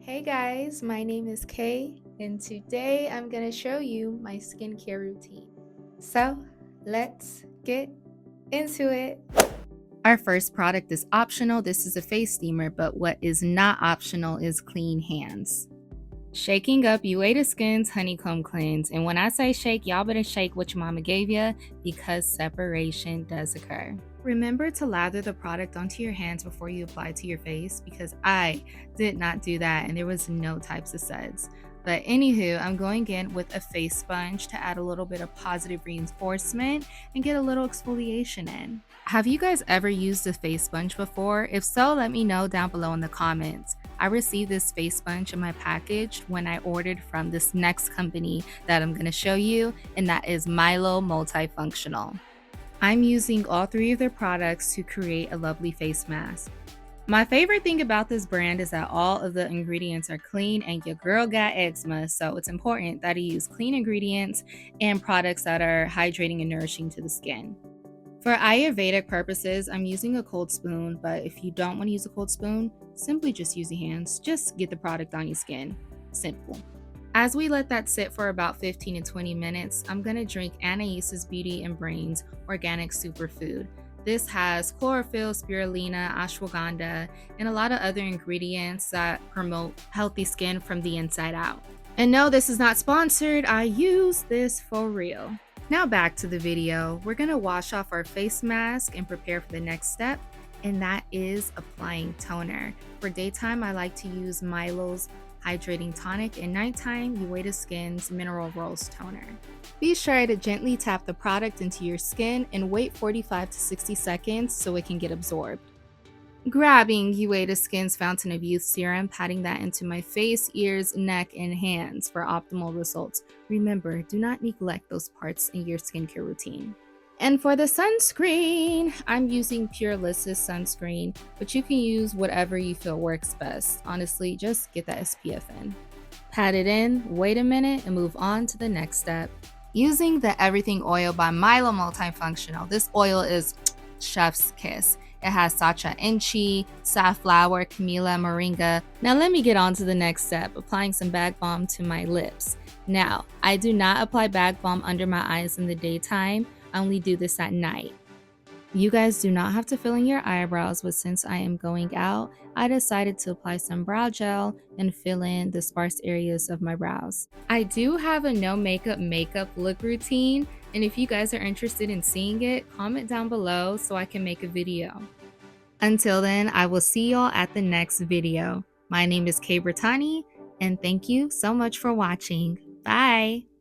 Hey guys, my name is Kay, and today I'm gonna show you my skincare routine. So let's get into it. Our first product is optional. This is a face steamer, but what is not optional is clean hands. Shaking up UADA SKIN's Honeycomb Cleanse. And when I say shake, y'all better shake what your mama gave ya because separation does occur. Remember to lather the product onto your hands before you apply it to your face because I did not do that and there was no types of suds. But anywho, I'm going in with a face sponge to add a little bit of positive reinforcement and get a little exfoliation in. Have you guys ever used a face sponge before? If so, let me know down below in the comments. I received this face sponge in my package when I ordered from this next company that I'm going to show you, and that is MILO Multifunctional. I'm using all three of their products to create a lovely face mask. My favorite thing about this brand is that all of the ingredients are clean and your girl got eczema, so it's important that you use clean ingredients and products that are hydrating and nourishing to the skin. For Ayurvedic purposes, I'm using a cold spoon, but if you don't want to use a cold spoon, simply just use your hands. Just get the product on your skin. Simple. As we let that sit for about 15 to 20 minutes, I'm going to drink Anai's Beauty and Brains Organic Superfood. This has chlorophyll, spirulina, ashwagandha, and a lot of other ingredients that promote healthy skin from the inside out. And no, this is not sponsored. I use this for real. Now back to the video. We're going to wash off our face mask and prepare for the next step, and that is applying toner. For daytime, I like to use Milo's Hydrating Tonic, and nighttime, UADA SKIN's Mineral Rose Toner. Be sure to gently tap the product into your skin and wait 45 to 60 seconds so it can get absorbed. Grabbing UADA SKIN's Fountain of Youth Serum, patting that into my face, ears, neck, and hands for optimal results. Remember, do not neglect those parts in your skincare routine. And for the sunscreen, I'm using Pure Lisses sunscreen, but you can use whatever you feel works best. Honestly, just get that SPF in. Pat it in, wait a minute, and move on to the next step. Using the Everything Oil by MILO Multifunctional. This oil is chef's kiss. It has Sacha Inchi, safflower, Camilla, moringa. Now let me get on to the next step, applying some bag balm to my lips. Now, I do not apply bag balm under my eyes in the daytime. I only do this at night. You guys do not have to fill in your eyebrows, but since I am going out, I decided to apply some brow gel and fill in the sparse areas of my brows. I do have a no makeup look routine, and if you guys are interested in seeing it, comment down below so I can make a video. Until then, I will see y'all at the next video. My name is Kay Brittany, and thank you so much for watching. Bye!